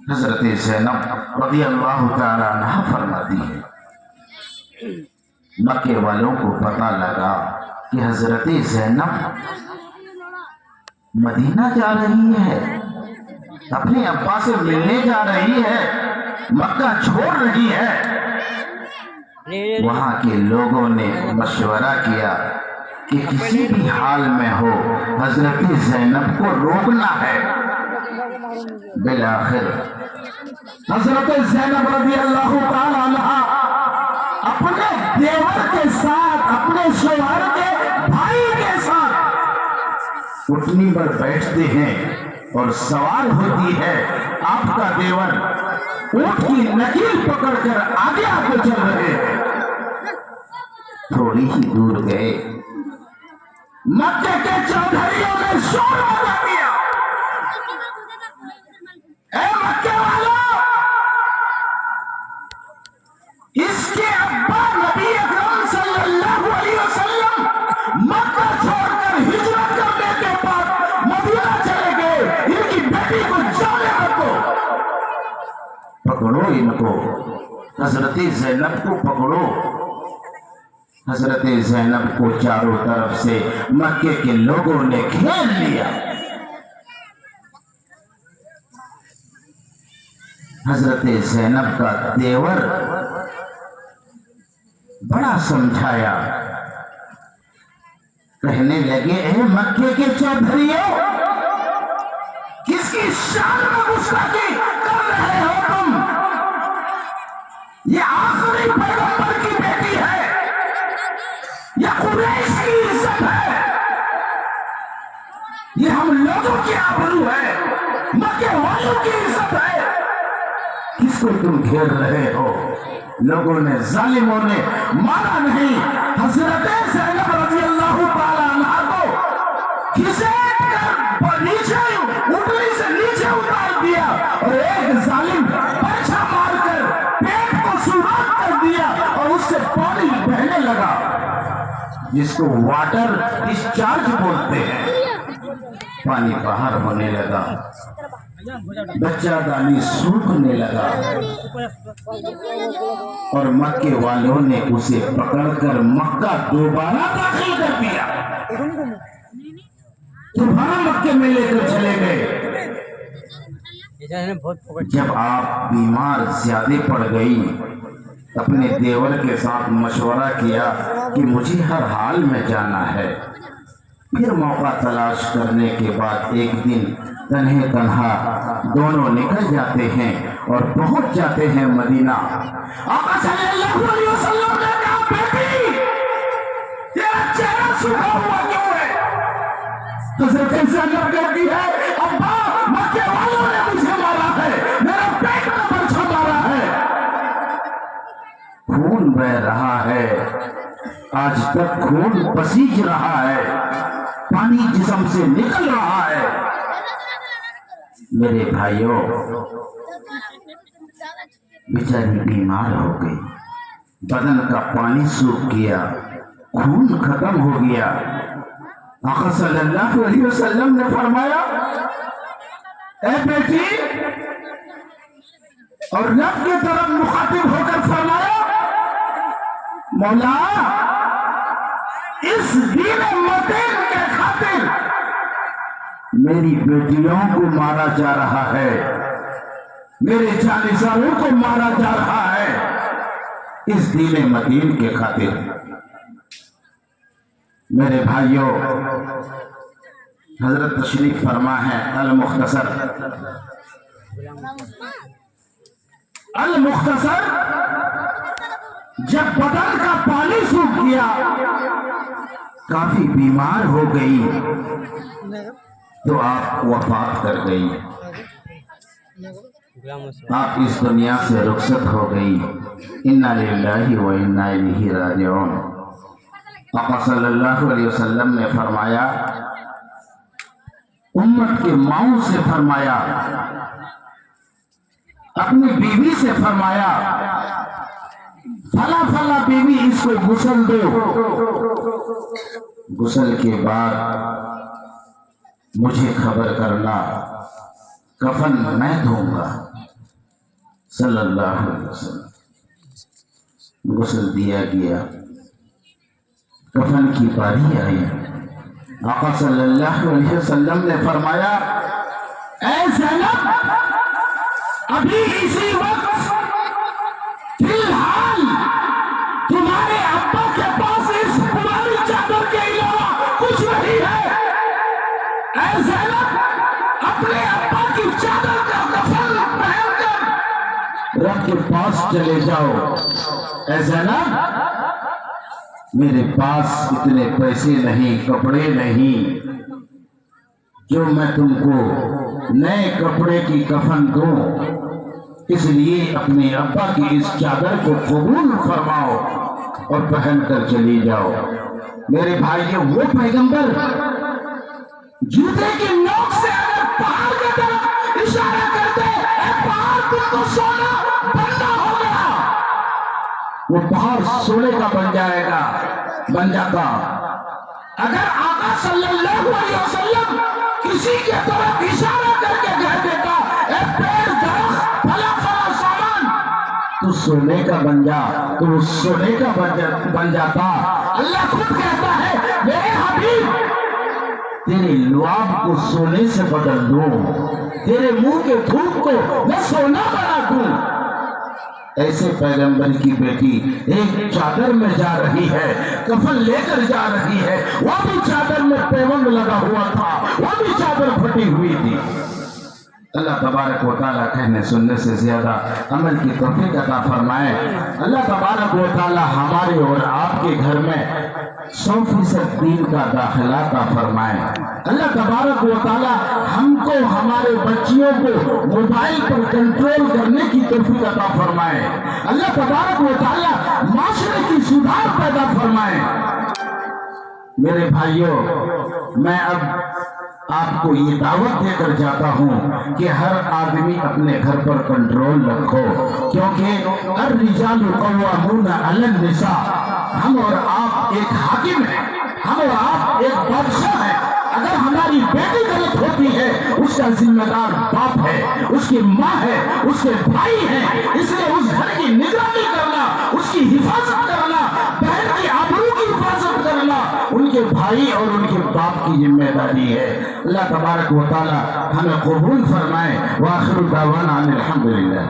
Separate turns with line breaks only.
हजरत ज़ैनब रज़ियल्लाहु ताला अन्हा फरमाती है, मक्के वालों को पता लगा कि हजरत ज़ैनब मदीना जा रही है, अपने अब्बा से मिलने जा रही है, मक्का छोड़ रही है। वहां के लोगों ने मशवरा किया कि किसी भी हाल में हो हजरत ज़ैनब को रोकना है। बिलाखिर हजरत ज़ैनब रज़ियल्लाहु ताला अन्हा अपने देवर के साथ, अपने शौहर के भाई के साथ उठनी पर बैठते हैं और सवार होती है। आपका देवर ऊंट की नकील पकड़कर आगे आगे चल रहे हैं। थोड़ी ही दूर गए, मक्के के चौधरियों ने शोर मचा दिया, ऐ मक्के वालों, इसके अब्बा नबी अकरम सल्लल्लाहु अलैहि वसल्लम मक्का छोड़कर हिजरत करने के बाद मदीना चले गए, इनकी बेटी को जाने मत दो, पकड़ो इनको, हजरत ज़ैनब को पकड़ो। हजरत ज़ैनब को चारों तरफ से मक्के के लोगों ने घेर लिया। हजरत ज़ैनब का देवर बड़ा समझाया, कहने लगे, ए मक्के के चौधरियों, किसकी शान में गुस्ताखी कर रहे हो तुम? ये आखिरी पैगंबर की बेटी है, ये कुरैश की इज्जत है, ये हम लोगों की आबरू है, मक्के वालों की इज्जत है, किसको तुम घेर रहे हो? लोगों ने, जालिमों ने माना नहीं। हजरत ज़ैनब रज़ियल्लाहु ताला अन्हा को घसीटकर नीचे, उंगली से नीचे उतार दिया और एक जालिम पर्चा मारकर पेट को सुराख कर दिया और उससे पानी बहने लगा, जिसको वाटर डिस्चार्ज बोलते हैं। पानी बाहर होने लगा, बच्चा दानी सूखने लगा और मक्के वालों ने उसे पकड़कर मक्का दोबारा दाखिल कर दिया। दोबारा मक्के में लेकर चले गए। जब आप बीमार ज्यादा पड़ गई, अपने देवर के साथ मशवरा किया कि मुझे हर हाल में जाना है। फिर मौका तलाश करने के बाद एक दिन तन्हे तन्हा दोनों निकल जाते हैं और पहुंच जाते हैं मदीना। आका सल्लल्लाहु अलैहि वसल्लम ने कहा, बेटी, तेरा चेहरा सूखा हुआ क्यों है? हजरत ज़ैनब कहती है, अब्बा, मक्के वालों ने मुझे मारा है, मेरा पेट में पर्चा मारा है, खून बह रहा है, आज तक खून पसीज रहा है, पानी जिस्म से निकल रहा है। मेरे भाइयों, बेचारी बीमार हो गई, बदन का पानी सूख गया, खून खत्म हो गया। आका सल्लल्लाहु अलैहि वसल्लम ने फरमाया, ए बेटी, और रब की तरफ मुखातिब होकर फरमाया, मौला, इस दीन मतीन के खातिर मेरी बेटियों को मारा जा रहा है, मेरे जानिसारों को मारा जा रहा है, इस दीन मतीन के खातिर। मेरे भाइयों, हजरत तशरीफ फरमा है अल मुख्तसर जब बदन का पानी सूख गया, काफी बीमार हो गई, तो आप वफात कर गई, आप इस दुनिया से रुखसत हो गई। इन्ना लिल्लाहि व इन्ना इलैहि राजिऊन। आका सल्लल्लाहु अलैहि वसल्लम ने फरमाया, उम्मत के माओं से फरमाया, अपनी बीवी से फरमाया, फला फला बीवी, इसको गुस्ल दो, गुस्ल के बाद मुझे खबर करना। कफन मैं दूंगा। सल्लल्लाहु अलैहि वसल्लम। गुस्ल दिया गया, कफन की बारी आई। आका सल्लल्लाहु अलैहि वसल्लम ने फरमाया, ऐ ज़ैनब, अभी इसी वक्त फिलहाल तुम्हारे अब्बा के पास इस पुरानी चादर के अलावा कुछ नहीं है। ऐ ज़ैनब, अपने अब्बा की चादर का कफन पहनकर रब के पास चले जाओ। ऐ ज़ैनब, मेरे पास इतने पैसे नहीं, कपड़े नहीं जो मैं तुमको नए कपड़े की कफन दूं, इसलिए अपने अब्बा की इस चादर को कबूल फरमाओ और पहन कर चली जाओ। मेरे भाई, ये वो पैगंबर जूते की नोक से अगर पहाड़ की तरफ इशारा करते, पहाड़ तुमको सोना बनना हो गया, वो पहाड़ सोने का बन जाएगा, बन जाता। अगर आका सल्लल्लाहु अलैहि वसल्लम किसी के तरफ इशारा करके कह देता, ए पेड़, दरख्त, फला फला सामान, तू सोने का बन जा, तो सोने का बन जाता। अल्लाह खुद कहता है, मेरे हबीब, तेरे लुआब को सोने से बदल दूं, तेरे मुंह के थूक को मैं सोना बना दूं। ऐसे पैगंबर की बेटी एक चादर में जा रही है, कफन लेकर जा रही है, वह भी चादर में पैबंद लगा हुआ था, वह भी चादर फटी हुई थी। अल्लाह तबारक व तआला कहने सुनने से ज्यादा अमल की तौफीक अता फरमाए। अल्लाह तबारक व तआला हमारे और आपके घर में 100% दीन का दाखिला अता फरमाए। अल्लाह तबारक व तआला हमको, हमारे बच्चियों को मोबाइल पर कंट्रोल करने की तौफीक अता फरमाए। अल्लाह तबारक व तआला माशरे की सुधार पैदा फरमाए। मेरे भाइयों, मैं अब आपको ये दावत देकर जाता हूँ कि हर आदमी अपने घर पर कंट्रोल रखो, क्योंकि अर्रिजालु क़व्वामूना अलन निसा, हम और आप एक हाकिम हैं, हम और आप एक बादशाह हैं। अगर हमारी बेटी गलत होती है, उसका जिम्मेदार बाप है, उसकी माँ है, उसके भाई है, इसलिए उस घर की निगरानी करना, उसकी हिफाजत करना, बहन की आबरू की हिफाजत करना उनके भाई और उनके बाप की जिम्मेदारी है। अल्लाह तबारक व तआला हमें कबूल फरमाए। व आखिरु दावाना अनिल हम्दुलिल्लाह।